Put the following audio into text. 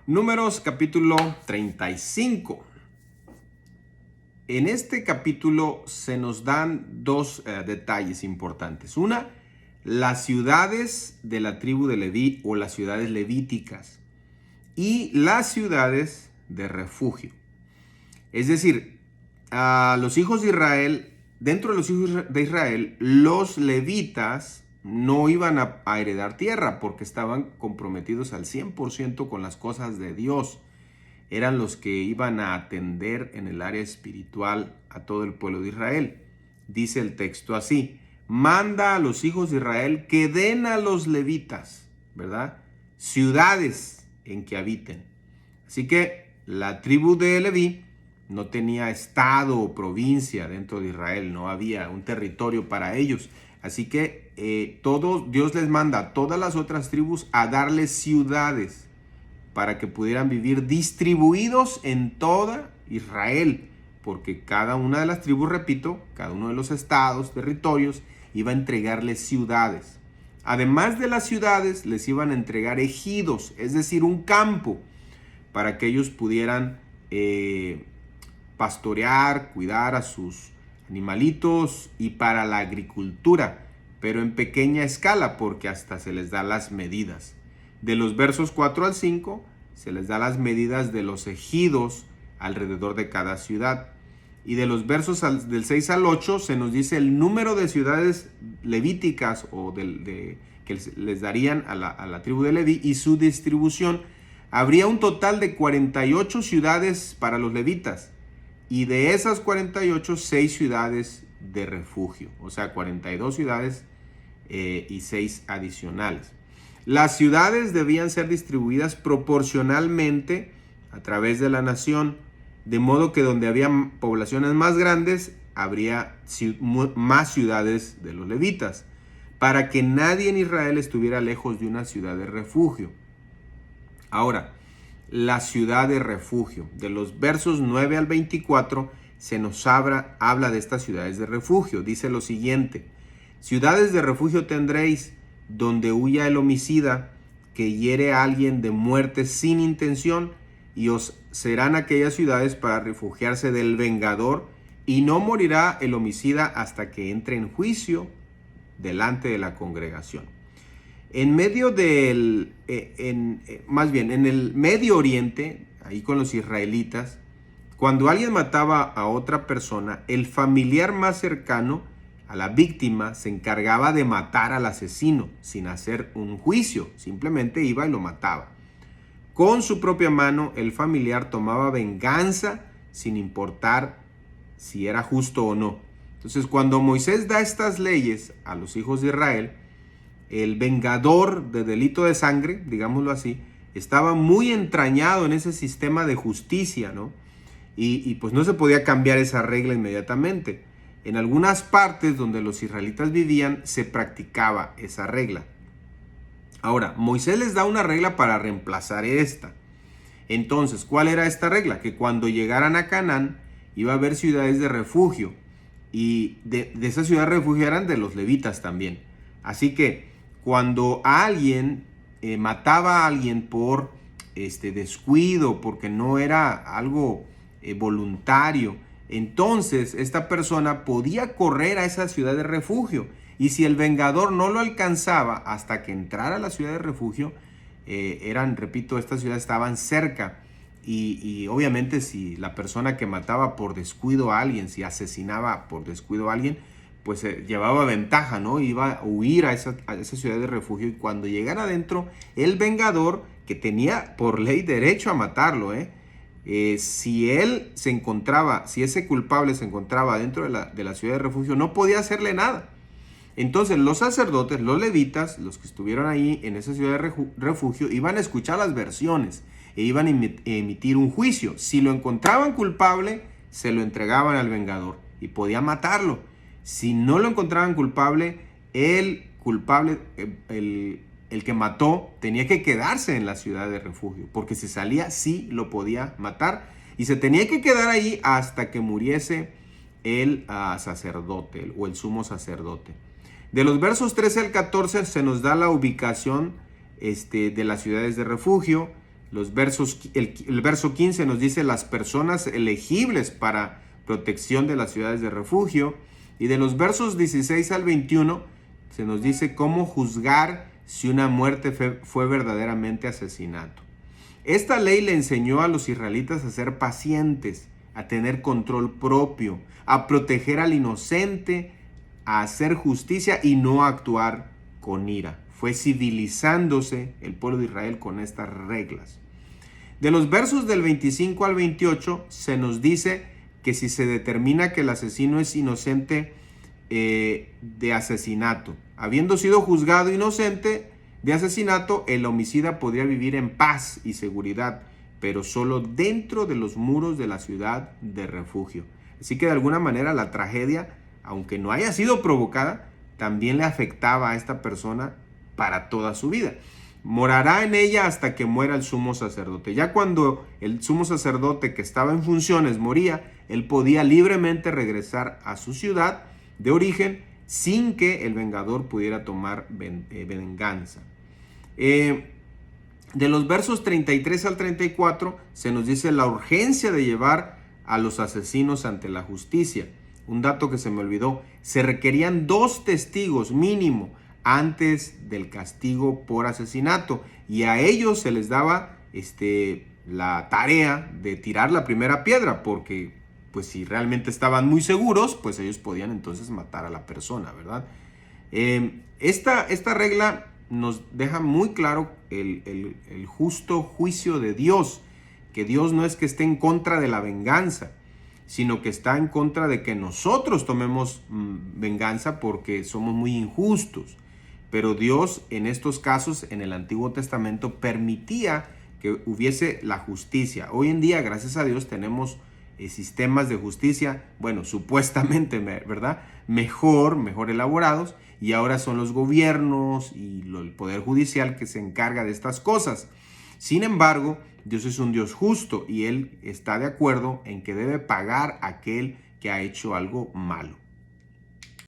Números capítulo 35. En este capítulo se nos dan dos detalles importantes. Una, las ciudades de la tribu de Leví o las ciudades levíticas y las ciudades de refugio. Es decir, a los hijos de Israel, dentro de los hijos de Israel, los levitas no iban a heredar tierra porque estaban comprometidos al 100% con las cosas de Dios. Eran los que iban a atender en el área espiritual a todo el pueblo de Israel. Dice el texto así: manda a los hijos de Israel que den a los levitas, ¿verdad?, ciudades en que habiten. Así que la tribu de Leví no tenía estado o provincia dentro de Israel, no había un territorio para ellos. Así que Dios les manda a todas las otras tribus a darles ciudades para que pudieran vivir distribuidos en toda Israel, porque cada una de las tribus, repito, cada uno de los estados, territorios, iba a entregarles ciudades. Además de las ciudades, les iban a entregar ejidos, es decir, un campo, para que ellos pudieran pastorear, cuidar a sus animalitos y para la agricultura, pero en pequeña escala, porque hasta se les da las medidas. De los versos 4 al 5 se les da las medidas de los ejidos alrededor de cada ciudad. Y de los versos del 6 al 8 se nos dice el número de ciudades levíticas o que les darían a la tribu de Leví y su distribución. Habría un total de 48 ciudades para los levitas. Y de esas 48, 6 ciudades de refugio. O sea, 42 ciudades y 6 adicionales. Las ciudades debían ser distribuidas proporcionalmente a través de la nación, de modo que donde había poblaciones más grandes, habría más ciudades de los levitas, para que nadie en Israel estuviera lejos de una ciudad de refugio. Ahora, la ciudad de refugio, de los versos 9 al 24, se nos habla de estas ciudades de refugio. Dice lo siguiente: ciudades de refugio tendréis, donde huya el homicida que hiere a alguien de muerte sin intención, y os serán aquellas ciudades para refugiarse del vengador, y no morirá el homicida hasta que entre en juicio delante de la congregación. En medio del, en el Medio Oriente, ahí con los israelitas, cuando alguien mataba a otra persona, el familiar más cercano a la víctima se encargaba de matar al asesino sin hacer un juicio, simplemente iba y lo mataba. Con su propia mano el familiar tomaba venganza sin importar si era justo o no. Entonces, cuando Moisés da estas leyes a los hijos de Israel, el vengador de delito de sangre, digámoslo así, estaba muy entrañado en ese sistema de justicia, ¿no? Y pues no se podía cambiar esa regla inmediatamente. En algunas partes donde los israelitas vivían se practicaba esa regla. Ahora, Moisés les da una regla para reemplazar esta. Entonces, ¿cuál era esta regla? Que cuando llegaran a Canaán iba a haber ciudades de refugio. Y de esas ciudades de refugio eran de los levitas también. Así que cuando alguien mataba a alguien por descuido, porque no era algo voluntario, entonces esta persona podía correr a esa ciudad de refugio, y si el vengador no lo alcanzaba hasta que entrara a la ciudad de refugio, estas ciudades estaban cerca, y obviamente si la persona que mataba por descuido a alguien, si asesinaba por descuido a alguien, pues llevaba ventaja, ¿no? Iba a huir a esa ciudad de refugio, y cuando llegara adentro, el vengador, que tenía por ley derecho a matarlo, si ese culpable se encontraba dentro de la ciudad de refugio, no podía hacerle nada. Entonces los sacerdotes, los levitas, los que estuvieron ahí en esa ciudad de refugio, iban a escuchar las versiones e iban a emitir un juicio. Si lo encontraban culpable, se lo entregaban al vengador y podía matarlo. Si no lo encontraban culpable, el que mató tenía que quedarse en la ciudad de refugio, porque si salía sí lo podía matar, y se tenía que quedar ahí hasta que muriese el sacerdote o el sumo sacerdote. De los versos 13 al 14 se nos da la ubicación de las ciudades de refugio, El verso 15 nos dice las personas elegibles para protección de las ciudades de refugio. Y de los versos 16 al 21 se nos dice cómo juzgar si una muerte fue verdaderamente asesinato. Esta ley le enseñó a los israelitas a ser pacientes, a tener control propio, a proteger al inocente, a hacer justicia y no a actuar con ira. Fue civilizándose el pueblo de Israel con estas reglas. De los versos del 25 al 28 se nos dice que si se determina que el asesino es inocente de asesinato, habiendo sido juzgado inocente de asesinato, el homicida podría vivir en paz y seguridad, pero solo dentro de los muros de la ciudad de refugio. Así que de alguna manera la tragedia, aunque no haya sido provocada, también le afectaba a esta persona para toda su vida. Morará en ella hasta que muera el sumo sacerdote. Ya cuando el sumo sacerdote que estaba en funciones moría, él podía libremente regresar a su ciudad de origen sin que el vengador pudiera tomar venganza. De los versos 33 al 34 se nos dice la urgencia de llevar a los asesinos ante la justicia. Un dato que se me olvidó, se requerían 2 testigos mínimo antes del castigo por asesinato y a ellos se les daba la tarea de tirar la primera piedra, porque pues si realmente estaban muy seguros, pues ellos podían entonces matar a la persona, ¿verdad? Esta regla nos deja muy claro el justo juicio de Dios, que Dios no es que esté en contra de la venganza, sino que está en contra de que nosotros tomemos venganza porque somos muy injustos. Pero Dios en estos casos en el Antiguo Testamento permitía que hubiese la justicia. Hoy en día, gracias a Dios, tenemos sistemas de justicia, bueno, supuestamente, ¿verdad? Mejor elaborados, y ahora son los gobiernos y el Poder Judicial que se encarga de estas cosas. Sin embargo, Dios es un Dios justo y Él está de acuerdo en que debe pagar a aquel que ha hecho algo malo.